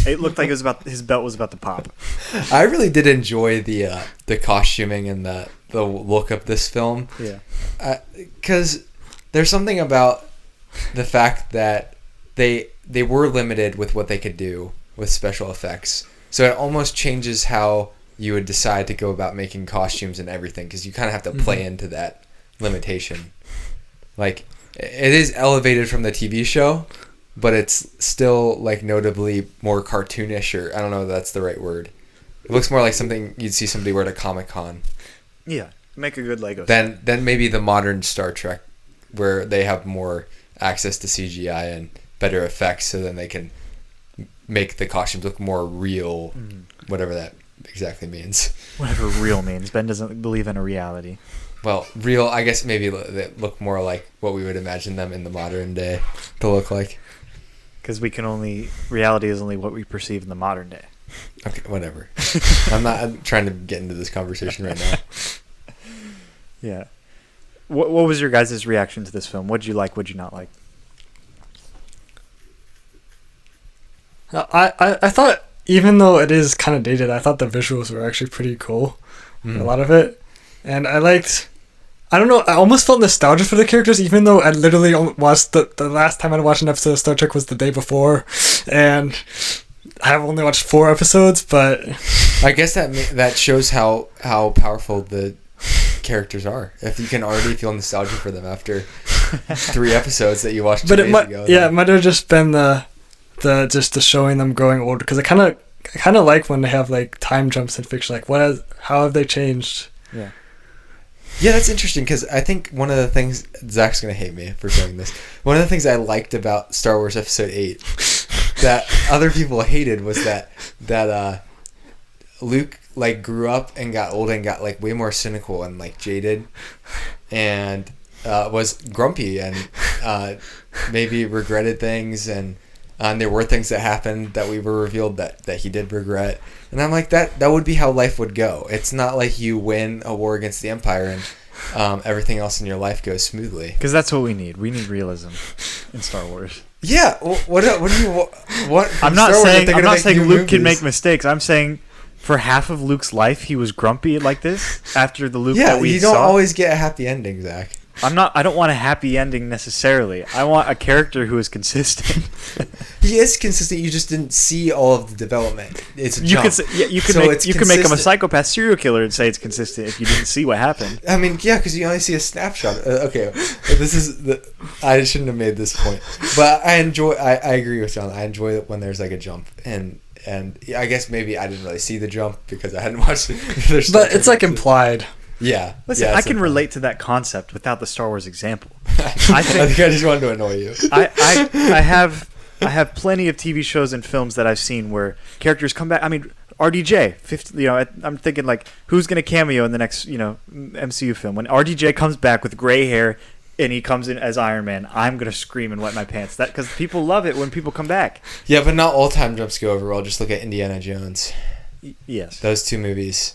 It looked like his belt was about to pop. I really did enjoy the costuming and the look of this film. Yeah. Because there's something about the fact that they were limited with what they could do with special effects, so it almost changes how you would decide to go about making costumes and everything, because you kind of have to play into that limitation. Like, it is elevated from the TV show, but it's still like notably more cartoonish, or I don't know if that's the right word. It looks more like something you'd see somebody wear at a Comic-Con. Yeah, make a good Lego set. Then maybe the modern Star Trek, where they have more access to CGI and better effects, so then they can make the costumes look more real, whatever that exactly means. Whatever real means. Ben doesn't believe in a reality. Well, real, I guess maybe they look more like what we would imagine them in the modern day to look like. Because reality is only what we perceive in the modern day. Okay, whatever. I'm trying to get into this conversation right now. Yeah. What was your guys' reaction to this film? What'd you like, what'd you not like? I thought, even though it is kind of dated, I thought the visuals were actually pretty cool. A lot of it. And I don't know, I almost felt nostalgia for the characters, even though I literally watched the last time I watched an episode of Star Trek was the day before. And I have only watched 4 episodes, but I guess that shows how powerful the characters are. If you can already feel nostalgia for them after 3 episodes that you watched 2 days ago. Yeah, it might have just been the showing them growing older, because I kind of like when they have like time jumps in fiction, like how have they changed? Yeah, that's interesting, because I think one of the things, Zach's gonna hate me for saying this, one of the things I liked about Star Wars Episode 8 that other people hated was that Luke like grew up and got old and got like way more cynical and like jaded, and was grumpy and maybe regretted things, and there were things that happened that we were revealed that he did regret. And I'm like, that would be how life would go. It's not like you win a war against the Empire and everything else in your life goes smoothly. Because that's what we need. We need realism in Star Wars. Yeah. What do you what? I'm not saying Luke can make mistakes. I'm saying for half of Luke's life he was grumpy like this after the Luke that we saw. You don't always get a happy ending, Zach. I don't want a happy ending necessarily. I want a character who is consistent. He is consistent. You just didn't see all of the development. It's a jump. You can make him a psychopath serial killer and say it's consistent if you didn't see what happened. I mean, yeah, because you only see a snapshot. Okay, I shouldn't have made this point, but I agree with John. I enjoy it when there's like a jump, and I guess maybe I didn't really see the jump because I hadn't watched it. But it's like implied. Yeah. Listen, yeah, I can relate to that concept without the Star Wars example. I think I just wanted to annoy you. I have plenty of TV shows and films that I've seen where characters come back. I mean, RDJ, 50, I'm thinking like, who's going to cameo in the next, MCU film? When RDJ comes back with gray hair and he comes in as Iron Man, I'm going to scream and wet my pants. That because people love it when people come back. Yeah, but not all time jumps go over well. Just look at Indiana Jones. Yes. Those 2 movies,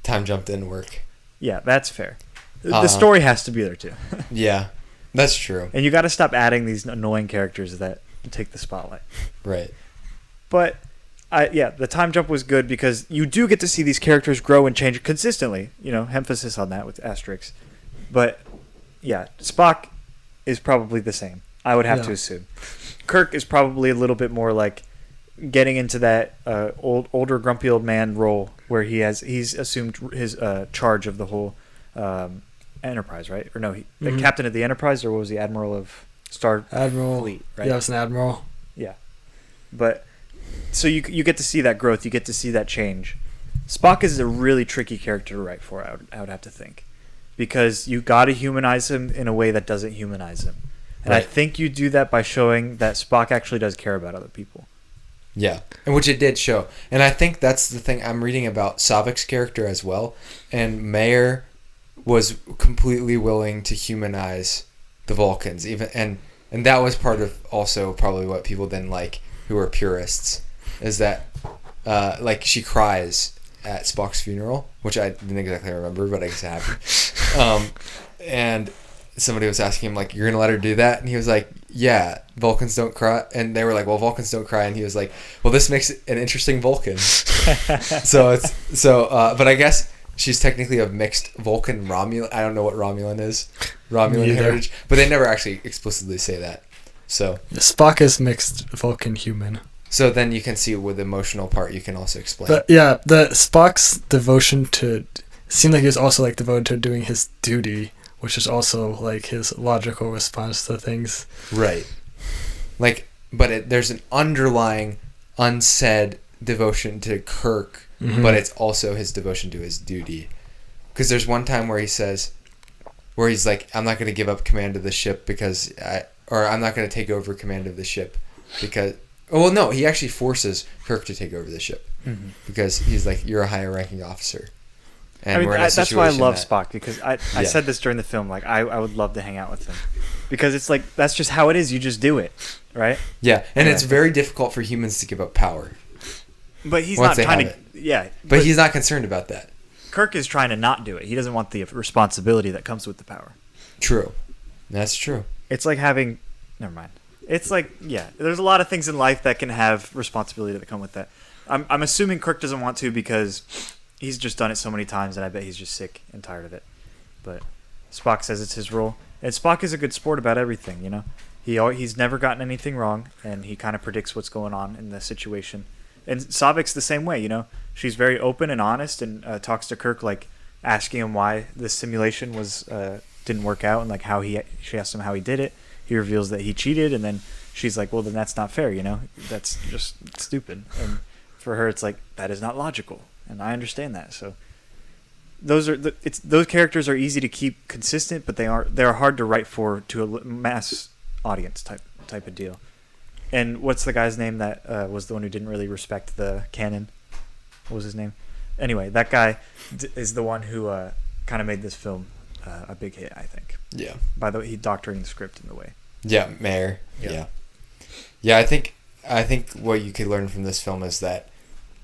time jump didn't work. Yeah, that's fair. The story has to be there too. Yeah, that's true. And you got to stop adding these annoying characters that take the spotlight. Right. But the time jump was good because you do get to see these characters grow and change consistently. Emphasis on that with asterisks. But yeah, Spock is probably the same. I would have to assume. Kirk is probably a little bit more like getting into that older grumpy old man role where he's assumed his charge of the whole Enterprise, right? Or no, the captain of the Enterprise, or what was he, admiral of Admiral Fleet, right? Yeah, it was an admiral. Yeah, but so you get to see that growth, you get to see that change. Spock is a really tricky character to write for. I would have to think, because you got to humanize him in a way that doesn't humanize him, and right. I think you do that by showing that Spock actually does care about other people. Yeah, and which it did show. And I think that's the thing I'm reading about Savik's character as well. And Mayer was completely willing to humanize the Vulcans, and that was part of also probably what people didn't like, who were purists, is that like she cries at Spock's funeral, which I didn't exactly remember, but I guess it happened. And somebody was asking him like, "You're gonna let her do that?" And he was like, "Yeah, Vulcans don't cry." And they were like, "Well, Vulcans don't cry." And he was like, "Well, this makes it an interesting Vulcan." But I guess she's technically of mixed Vulcan Romulan. I don't know what Romulan is, Romulan heritage, but they never actually explicitly say that. So Spock is mixed Vulcan human. So then you can see with the emotional part, you can also explain. But yeah, the Spock's devotion to seemed like he was also like devoted to doing his duty, which is also like his logical response to things. Right. Like, but there's an underlying unsaid devotion to Kirk, but it's also his devotion to his duty. Because there's one time where he's like, "I'm not going to give up command of the ship I'm not going to take over command of the ship because." Oh, well, no, he actually forces Kirk to take over the ship because he's like, "You're a higher ranking officer." And that's why I love Spock, because I said this during the film, like I would love to hang out with him, because it's like that's just how it is. You just do it, right? Yeah, and it's very difficult for humans to give up power. But he's not trying to. Yeah, but he's not concerned about that. Kirk is trying to not do it. He doesn't want the responsibility that comes with the power. True, that's true. It's like having. Never mind. It's like, yeah, there's a lot of things in life that can have responsibility that come with that. I'm assuming Kirk doesn't want to because he's just done it so many times, and I bet he's just sick and tired of it. But Spock says it's his role, and Spock is a good sport about everything. He's never gotten anything wrong, and he kind of predicts what's going on in the situation. And Savik's the same way. She's very open and honest, and talks to Kirk, like asking him why the simulation didn't work out, and like she asked him how he did it. He reveals that he cheated, and then she's like, "Well, then that's not fair, That's just stupid." And for her, it's like, that is not logical, and I understand that. So those characters are easy to keep consistent, but they're hard to write to a mass audience type of deal. And what's the guy's name that was the one who didn't really respect the canon? What was his name? Anyway, that guy is the one who kind of made this film a big hit, I think. Yeah. By the way, he doctoring the script in the way. Yeah, Mayer. Yeah. I think what you could learn from this film is that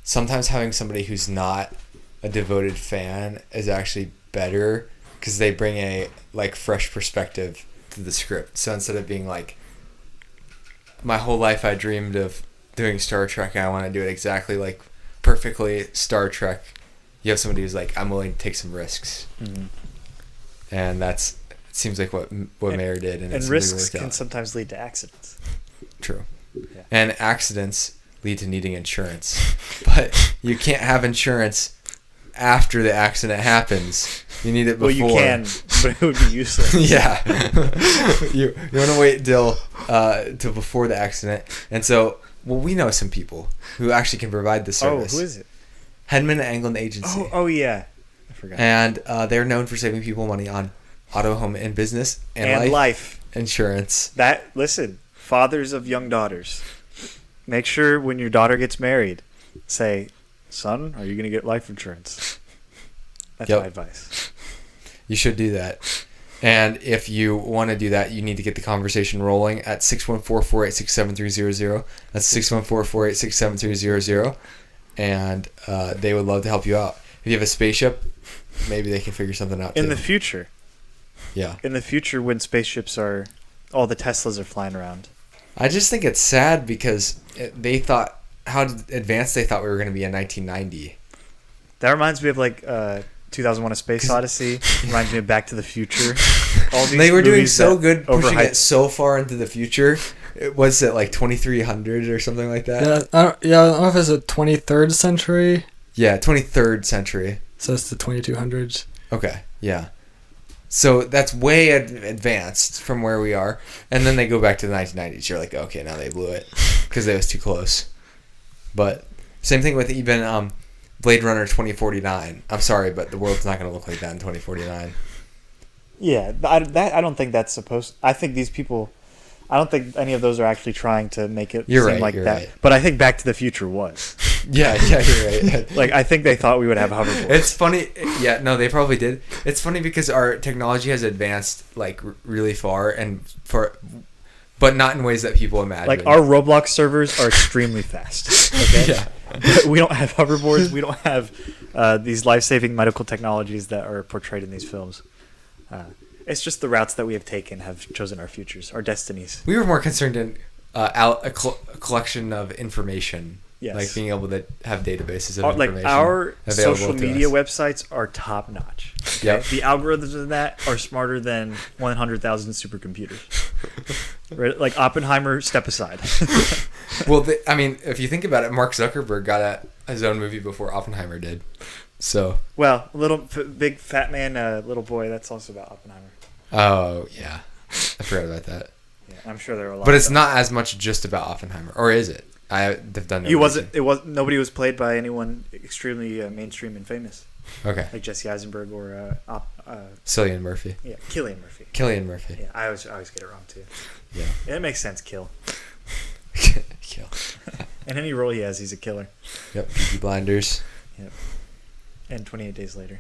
sometimes having somebody who's not a devoted fan is actually better because they bring a fresh perspective to the script. So instead of being like, my whole life I dreamed of doing Star Trek, and I want to do it exactly like perfectly Star Trek. You have somebody who's like, I'm willing to take some risks, and it seems like what Mayer did, and risks can sometimes lead to accidents. True, Yeah. and accidents lead to needing insurance, but you can't have insurance after the accident happens. You need it before. Well, you can, but it would be useless. Yeah, you want to wait till before the accident, and so we know some people who actually can provide the service. Oh, who is it? Hedman and Anglin Agency. Oh yeah, I forgot. And they're known for saving people money on auto, home, and business and life insurance. Listen, fathers of young daughters, make sure when your daughter gets married, say, son, are you going to get life insurance? That's my advice. You should do that. And if you want to do that, you need to get the conversation rolling at 614-486-7300. That's 614-486-7300. And they would love to help you out. If you have a spaceship, maybe they can figure something out in too. the future. Yeah. In the future, when spaceships all the Teslas are flying around. I just think it's sad because they thought how advanced they thought we were going to be in 1990. That reminds me of like 2001: A Space Odyssey. Reminds me of Back to the Future. All these they were doing so good, pushing overhyped. it so far into the future. Was it like 2300 or something like that? I don't know if it's the 23rd century. Yeah, 23rd century. So it's the 2200s. Okay, yeah. So that's way advanced from where we are. And then they go back to the 1990s. You're like, okay, now they blew it because it was too close. But same thing with even Blade Runner 2049. I'm sorry, but the world's not going to look like that in 2049. Yeah, I don't think that's supposed. I think these people. I don't think any of those are actually trying to make it seem like that. Right. But I think Back to the Future was. Yeah, you're right. Like, I think they thought we would have hoverboards. It's funny. Yeah, no, they probably did. It's funny because our technology has advanced, like, really far, but not in ways that people imagine. Like, our Roblox servers are extremely fast. Okay? Yeah. But we don't have hoverboards. We don't have these life-saving medical technologies that are portrayed in these films. It's just the routes that we have taken have chosen our futures, our destinies. We were more concerned in a collection of information. Yes. Like being able to have databases of like information. Our social media us. Websites are top notch. Okay? Yep. The algorithms in that are smarter than 100,000 supercomputers. Right? Like Oppenheimer, step aside. Well, I mean, if you think about it, Mark Zuckerberg got his own movie before Oppenheimer did. So. Well, big fat man, little boy. That's also about Oppenheimer. Oh yeah, I forgot about that. Yeah, I'm sure there are a lot. But it's not as much just about Oppenheimer, or is it? They've done. Nobody was played by anyone extremely mainstream and famous. Okay. Like Jesse Eisenberg or Cillian Murphy. Yeah, Cillian Murphy. Yeah, I always get it wrong too. Yeah. It makes sense. Kill. Kill. In any role he has, he's a killer. Yep. Peaky Blinders. Yep. And 28 Days Later.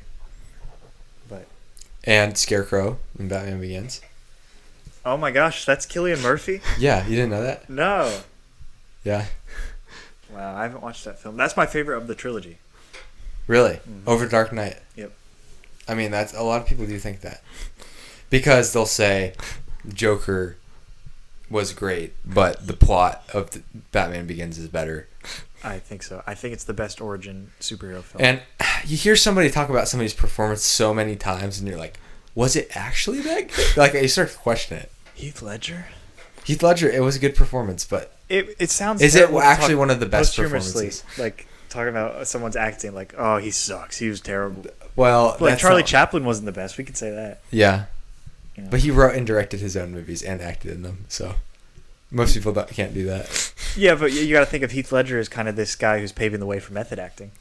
And Scarecrow in Batman Begins. Oh my gosh, that's Cillian Murphy? Yeah, you didn't know that? No. Yeah. Wow, I haven't watched that film. That's my favorite of the trilogy. Really? Mm-hmm. Over Dark Knight? Yep. I mean, that's a lot of people do think that. Because they'll say Joker was great, but the plot of Batman Begins is better. I think so. I think it's the best origin superhero film. And you hear somebody talk about somebody's performance so many times, and you're like, was it actually that good? Like, you start to question it. Heath Ledger, it was a good performance, but it sounds. Is it actually one of the best posthumously, performances? like talking about someone's acting, like, oh, he sucks, he was terrible. Well, like Charlie Chaplin wasn't the best. We could say that. Yeah, you know? But he wrote and directed his own movies and acted in them, so most people can't do that. Yeah, but you got to think of Heath Ledger as kind of this guy who's paving the way for method acting.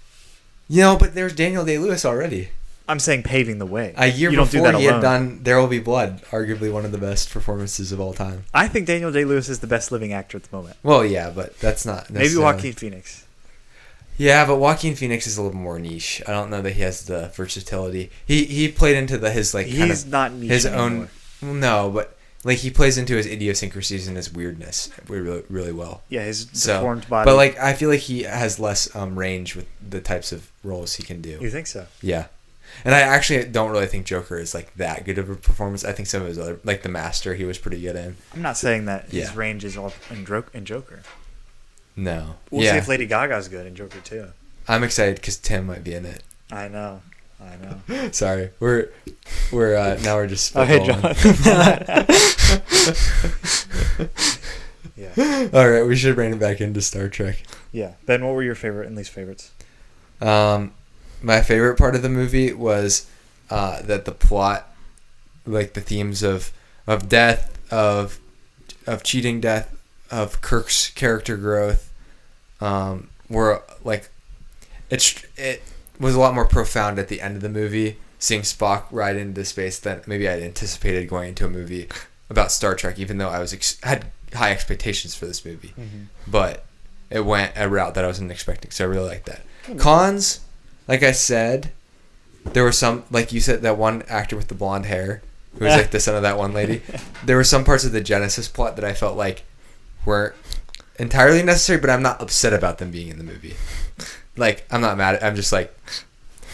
You know, but there's Daniel Day-Lewis already. I'm saying paving the way. A year before he had done There Will Be Blood, arguably one of the best performances of all time. I think Daniel Day-Lewis is the best living actor at the moment. Well, yeah, but that's not maybe Joaquin Phoenix. Yeah, but Joaquin Phoenix is a little more niche. I don't know that he has the versatility. He played into he's not niche his anymore. Own. No, but like he plays into his idiosyncrasies and his weirdness really, really well. Yeah, his deformed body. But like I feel like he has less range with the types of roles he can do. You think so? Yeah. And I actually don't really think Joker is like that good of a performance. I think some of his other, like The Master, he was pretty good in. I'm not saying that his Yeah. range is all in Joker. No. We'll yeah. see if Lady Gaga's good in Joker too. I'm excited because Tim might be in it. I know. Sorry, we're now we're just. Oh, hey, spitballing. John. Yeah. All right, we should bring it back into Star Trek. Yeah. Ben, what were your favorite and least favorites? My favorite part of the movie was that the plot, like the themes of death, of cheating death, of Kirk's character growth, were like it was a lot more profound at the end of the movie, seeing Spock ride into space than maybe I'd anticipated going into a movie about Star Trek, even though I was had high expectations for this movie. Mm-hmm. But it went a route that I wasn't expecting, so I really like that. Cons, like I said, there were some, like you said, that one actor with the blonde hair who was like the son of that one lady. There were some parts of the Genesis plot that I felt like weren't entirely necessary, but I'm not upset about them being in the movie. Like, I'm not mad. I'm just like,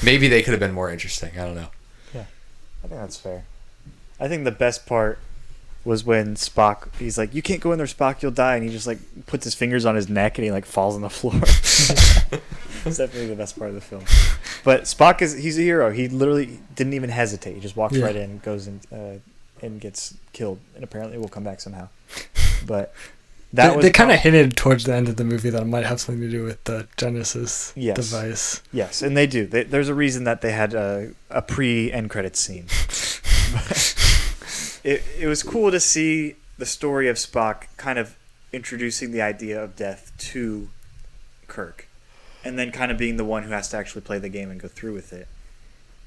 maybe they could have been more interesting. I don't know. Yeah, I think that's fair. I think the best part was when Spock, he's like, "You can't go in there, Spock, you'll die," and he just like puts his fingers on his neck and he like falls on the floor. That's definitely the best part of the film. But Spock he's a hero. He literally didn't even hesitate. He just walks right in, goes in, and gets killed, and apparently will come back somehow. But they kind of hinted towards the end of the movie that it might have something to do with the Genesis device. Yes, and they do. There's a reason that they had a pre-end credits scene. It was cool to see the story of Spock kind of introducing the idea of death to Kirk, and then kind of being the one who has to actually play the game and go through with it,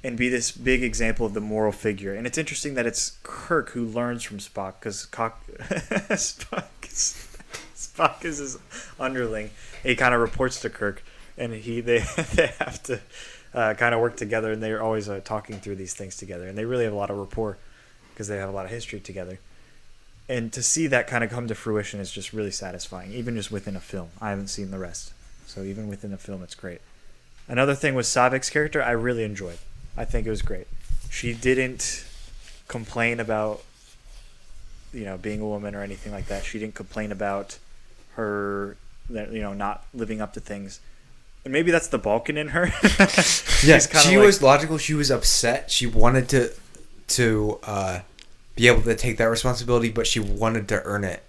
and be this big example of the moral figure. And it's interesting that it's Kirk who learns from Spock, because Spock is his underling. He kind of reports to Kirk, and they have to kind of work together, and they're always talking through these things together, and they really have a lot of rapport because they have a lot of history together. And to see that kind of come to fruition is just really satisfying, even just within a film. I haven't seen the rest, so even within a film, it's great. Another thing was Savik's character. I really enjoyed. I think it was great. She didn't complain about, being a woman or anything like that. She didn't complain about her, not living up to things. And maybe that's the Balkan in her. Yeah, she was logical. She was upset. She wanted to be able to take that responsibility, but she wanted to earn it,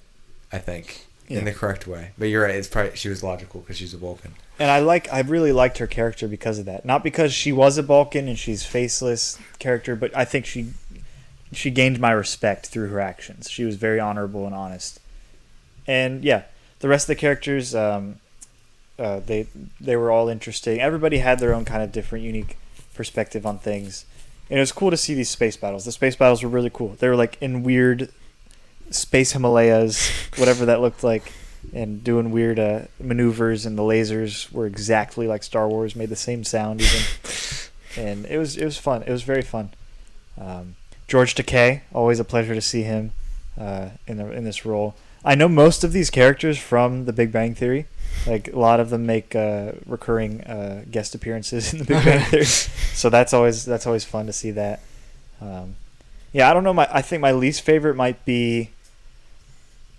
I think, in the correct way. But you're right. It's probably she was logical because she's a Vulcan. And I really liked her character because of that. Not because she was a Balkan and she's faceless character, but I think she gained my respect through her actions. She was very honorable and honest. And yeah, the rest of the characters, they were all interesting. Everybody had their own kind of different, unique perspective on things. And it was cool to see these space battles. The space battles were really cool. They were like in weird space Himalayas, whatever that looked like, and doing weird maneuvers, and the lasers were exactly like Star Wars, made the same sound even. And it was fun. It was very fun. George Takei, always a pleasure to see him in this role. I know most of these characters from The Big Bang Theory. Like a lot of them make recurring guest appearances in The Big Bang Theory, so that's always fun to see that. I don't know. I think my least favorite might be,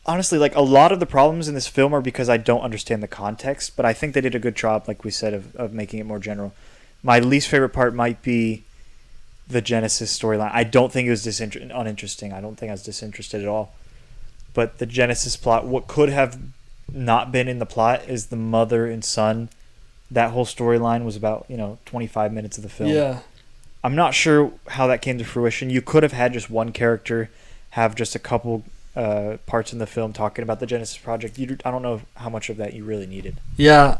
honestly, like a lot of the problems in this film are because I don't understand the context, but I think they did a good job, like we said, of making it more general. My least favorite part might be the Genesis storyline. I don't think it was uninteresting. I don't think I was disinterested at all. But the Genesis plot, what could have not been in the plot is the mother and son. That whole storyline was about 25 minutes of the film. Yeah. I'm not sure how that came to fruition. You could have had just one character have just a couple parts in the film talking about the Genesis project. I don't know how much of that you really needed. Yeah.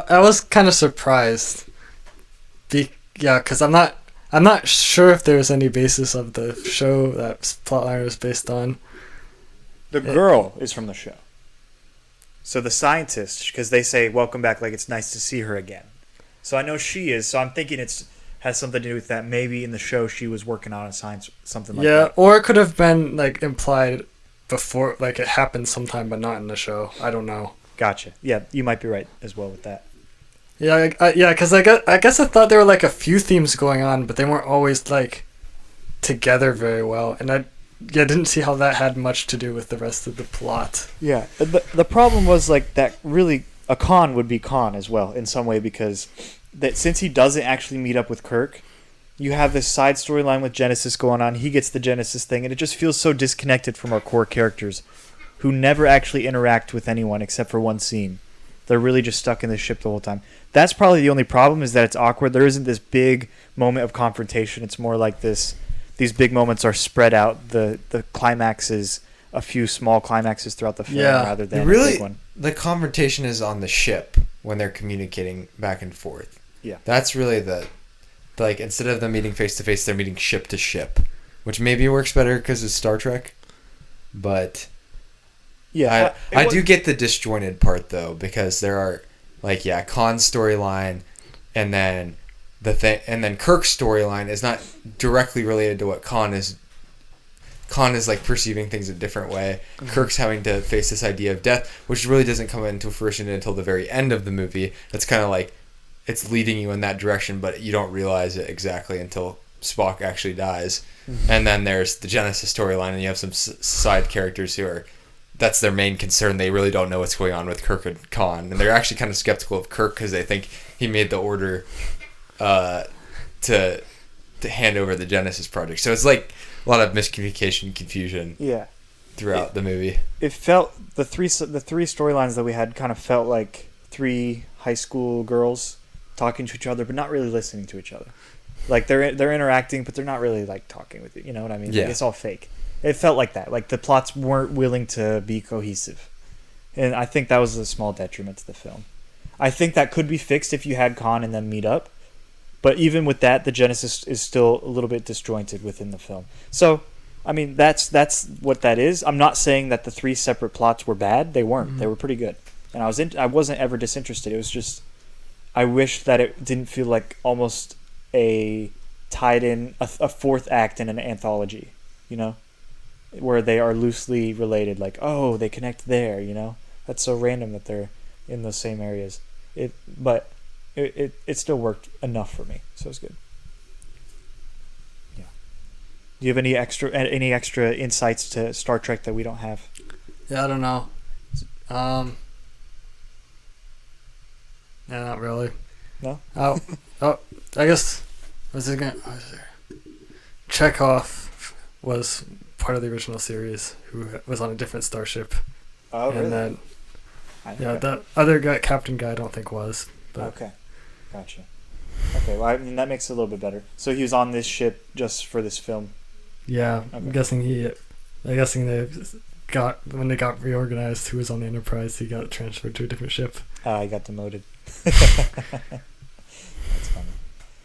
I was kind of surprised. Because I'm not sure if there was any basis of the show that plotline was based on. The girl is from the show. So the scientist, because they say welcome back, like it's nice to see her again. So I know she is. So I'm thinking has something to do with that. Maybe in the show she was working on a science, something like that. Yeah, or it could have been like implied before, like it happened sometime, but not in the show. I don't know. Gotcha. Yeah, you might be right as well with that. Yeah, because I guess I thought there were like a few themes going on, but they weren't always like together very well, and I didn't see how that had much to do with the rest of the plot. Yeah, the problem was like that really a Khan would be Khan as well in some way, because that since he doesn't actually meet up with Kirk, you have this side storyline with Genesis going on. He gets the Genesis thing, and it just feels so disconnected from our core characters, who never actually interact with anyone except for one scene. They're really just stuck in this ship the whole time. That's probably the only problem, is that it's awkward. There isn't this big moment of confrontation. It's more like this. These big moments are spread out. The climax is a few small climaxes throughout the film rather than a big one. The confrontation is on the ship when they're communicating back and forth. Yeah. That's really like, instead of them meeting face to face, they're meeting ship to ship, which maybe works better because it's Star Trek. But yeah, I do get the disjointed part though, because there are like, Khan's storyline, and then Kirk's storyline is not directly related to what Khan is. Khan is like perceiving things a different way. Mm-hmm. Kirk's having to face this idea of death, which really doesn't come into fruition until the very end of the movie. It's kind of like it's leading you in that direction, but you don't realize it exactly until Spock actually dies. Mm-hmm. And then there's the Genesis storyline, and you have some side characters who are, that's their main concern. They really don't know what's going on with Kirk and Khan, and they're actually kind of skeptical of Kirk because they think he made the order to hand over the Genesis project. So it's like a lot of miscommunication, confusion. Yeah. Throughout the movie, it felt the three storylines that we had kind of felt like three high school girls talking to each other, but not really listening to each other. Like they're interacting, but they're not really like talking with you. You know what I mean? Yeah. Like, it's all fake. It felt like that. Like the plots weren't willing to be cohesive, and I think that was a small detriment to the film. I think that could be fixed if you had Khan and them meet up, but even with that, the Genesis is still a little bit disjointed within the film. So, I mean, that's what that is. I'm not saying that the three separate plots were bad. They weren't. Mm-hmm. They were pretty good, and I wasn't ever disinterested. It was just I wish that it didn't feel like almost a tied in a fourth act in an anthology, you know, where they are loosely related. Like, oh, they connect there, you know. That's so random that they're in those same areas. But it still worked enough for me, so it's good. Yeah. Do you have any extra insights to Star Trek that we don't have? Yeah, I don't know. Yeah, not really. No. I guess Chekhov was part of the original series, who was on a different starship. Oh, really? And then, that other guy, Captain Guy, I don't think was. But. Okay, gotcha. Okay, well, I mean, that makes it a little bit better. So he was on this ship just for this film. Yeah, okay. I'm guessing they got, when they got reorganized, who was on the Enterprise, he got transferred to a different ship. He got demoted. That's funny.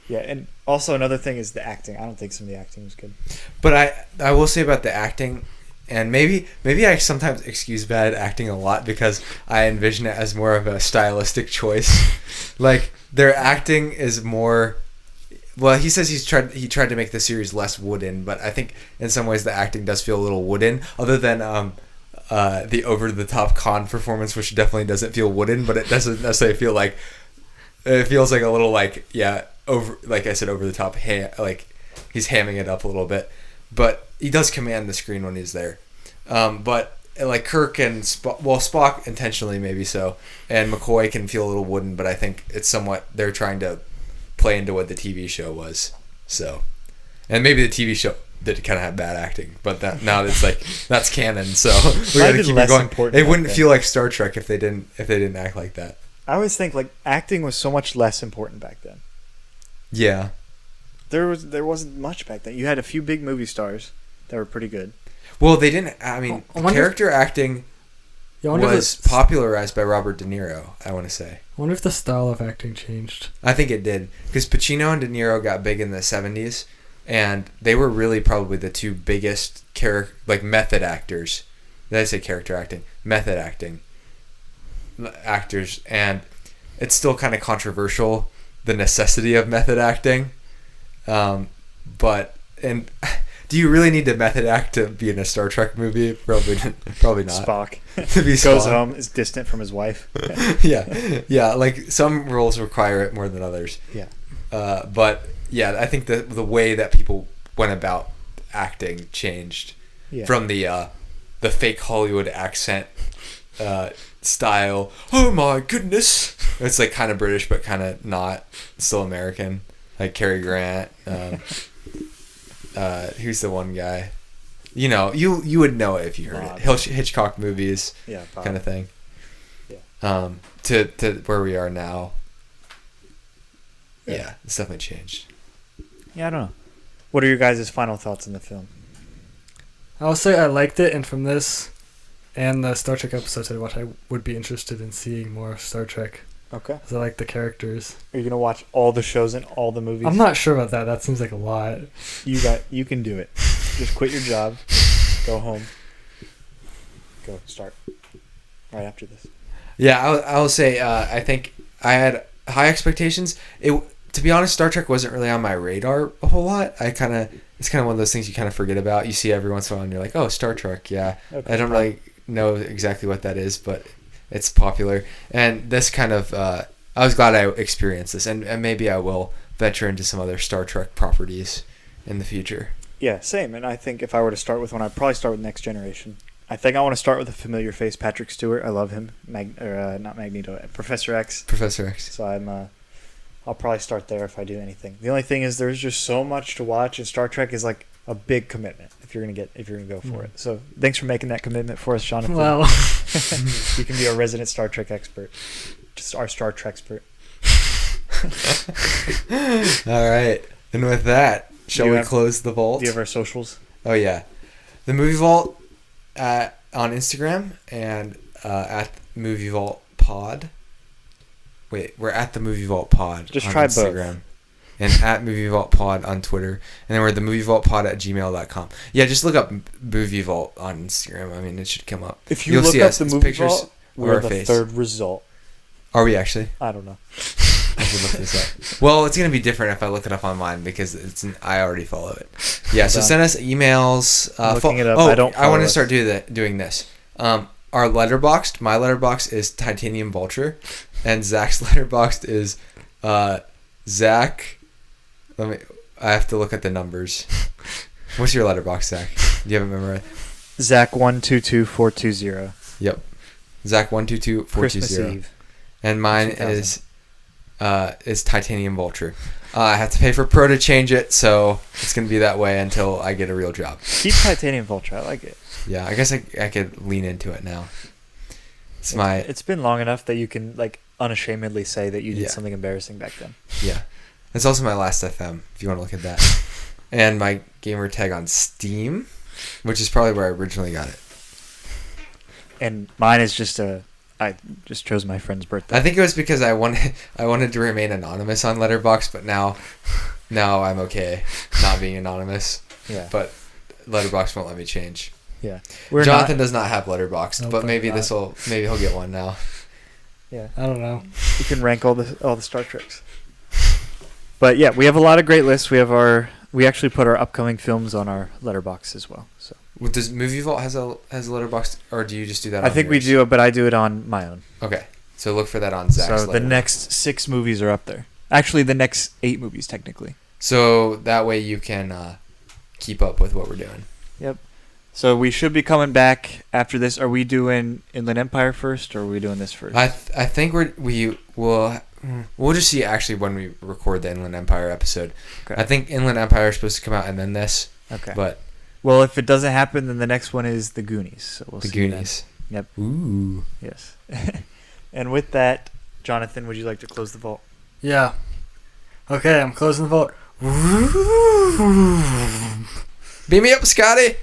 Yeah, and also another thing is the acting. I don't think some of the acting was good. But I will say about the acting, and maybe I sometimes excuse bad acting a lot because I envision it as more of a stylistic choice. Like, their acting is more... Well, he says he tried to make the series less wooden, but I think in some ways the acting does feel a little wooden, other than the over-the-top Khan performance, which definitely doesn't feel wooden, but it doesn't necessarily feel like... It feels like a little like, over, like I said, over the top, like he's hamming it up a little bit, but he does command the screen when he's there. But like Kirk and Spock intentionally maybe so, and McCoy can feel a little wooden, but I think it's somewhat they're trying to play into what the TV show was. So, and maybe the TV show did kind of have bad acting, but now it's like that's canon. So we gotta keep it going. It wouldn't feel like Star Trek if they didn't act like that. I always think like acting was so much less important back then. Yeah. There wasn't much back then. You had a few big movie stars that were pretty good. Well, they didn't. I mean, character acting was popularized by Robert De Niro, I want to say. I wonder if the style of acting changed. I think it did, because Pacino and De Niro got big in the 70s, and they were really probably the two biggest method actors. Did I say character acting? Method acting actors, and it's still kind of controversial, the necessity of method acting, but Do you really need to method act to be in a Star Trek movie? Probably not. Spock To be goes Spock. home, is distant from his wife. yeah. Like some roles require it more than others. Yeah. But yeah, I think the way that people went about acting changed from the fake Hollywood accent style. Oh my goodness! It's like kind of British, but kind of not. Still American. Like Cary Grant. Who's the one guy? You know, you would know it if you heard it. Hitchcock movies, kind of thing. Yeah. To where we are now. Yeah, it's definitely changed. Yeah, I don't know. What are your guys' final thoughts on the film? I'll say I liked it, and from this and the Star Trek episodes I watched, I would be interested in seeing more Star Trek. Okay. Because I like the characters. Are you gonna watch all the shows and all the movies? I'm not sure about that. That seems like a lot. You can do it. Just quit your job, go home, go start right after this. Yeah, I'll say I think I had high expectations. To be honest, Star Trek wasn't really on my radar a whole lot. It's kind of one of those things you kind of forget about. You see every once in a while and you're like, oh, Star Trek, yeah. Okay. I don't really know exactly what that is, but it's popular. And this kind of, I was glad I experienced this, and maybe I will venture into some other Star Trek properties in the future. Yeah, same. And I think if I were to start with one, I'd probably start with Next Generation. I think I want to start with a familiar face, Patrick Stewart. I love him. Not Magneto, Professor X. Professor X. So I'll probably start there if I do anything. The only thing is there's just so much to watch, and Star Trek is like a big commitment if you're gonna go for it. So thanks for making that commitment for us, Jonathan. Well, you can be our resident Star Trek expert, just our Star Trek expert. All right, and with that, shall we close the vault? Do you have our socials? Oh yeah, the Movie Vault on Instagram and at Movie Vault Pod. Wait, we're at the Movie Vault Pod just on try Instagram. Both. And at Movie Vault Pod on Twitter. And then we're the Movie Vault Pod at gmail.com. Yeah, just look up Movie Vault on Instagram. I mean, it should come up. If you look up the Movie Vault, we're the third result. Are we actually? I don't know. I should look this up. Well, it's going to be different if I look it up on mine because I already follow it. Yeah, so send us emails. Looking it up. I want to start doing this. Our letterboxed, my letterbox is Titanium Vulture. And Zach's letterboxd is Zach. I have to look at the numbers. What's your letterbox, Zach? Do you have it memorized? Zach 122420. Yep. Zach 122420. Christmas Eve. And mine is Titanium Vulture. I have to pay for Pro to change it, so it's gonna be that way until I get a real job. Keep Titanium Vulture. I like it. Yeah, I guess I could lean into it now. It's been long enough that you can like unashamedly say that you did something embarrassing back then. Yeah. It's also my last FM, if you want to look at that. And my gamer tag on Steam, which is probably where I originally got it. And mine is just I just chose my friend's birthday. I think it was because I wanted to remain anonymous on Letterboxd, but now I'm okay not being anonymous. Yeah. But Letterboxd won't let me change. Yeah. Jonathan does not have Letterboxd, Nope, but maybe I'm maybe he'll get one now. Yeah. I don't know. You can rank all the Star Treks. But yeah, we have a lot of great lists. We actually put our upcoming films on our letterbox as well. So Does Movie Vault has a letterbox, or do you just do that? I think we do, but I do it on my own. Okay, so look for that on Zach's. So the next 6 movies are up there. Actually, the next 8 movies technically. So that way you can keep up with what we're doing. Yep. So we should be coming back after this. Are we doing Inland Empire first, or are we doing this first? I think we'll just see actually when we record the Inland Empire episode. Okay. I think Inland Empire is supposed to come out and then this. Okay. But well, if it doesn't happen, then the next one is The Goonies. So we'll see. The Goonies. Then. Yep. Ooh. Yes. And with that, Jonathan, would you like to close the vault? Yeah. Okay, I'm closing the vault. Beam me up, Scotty.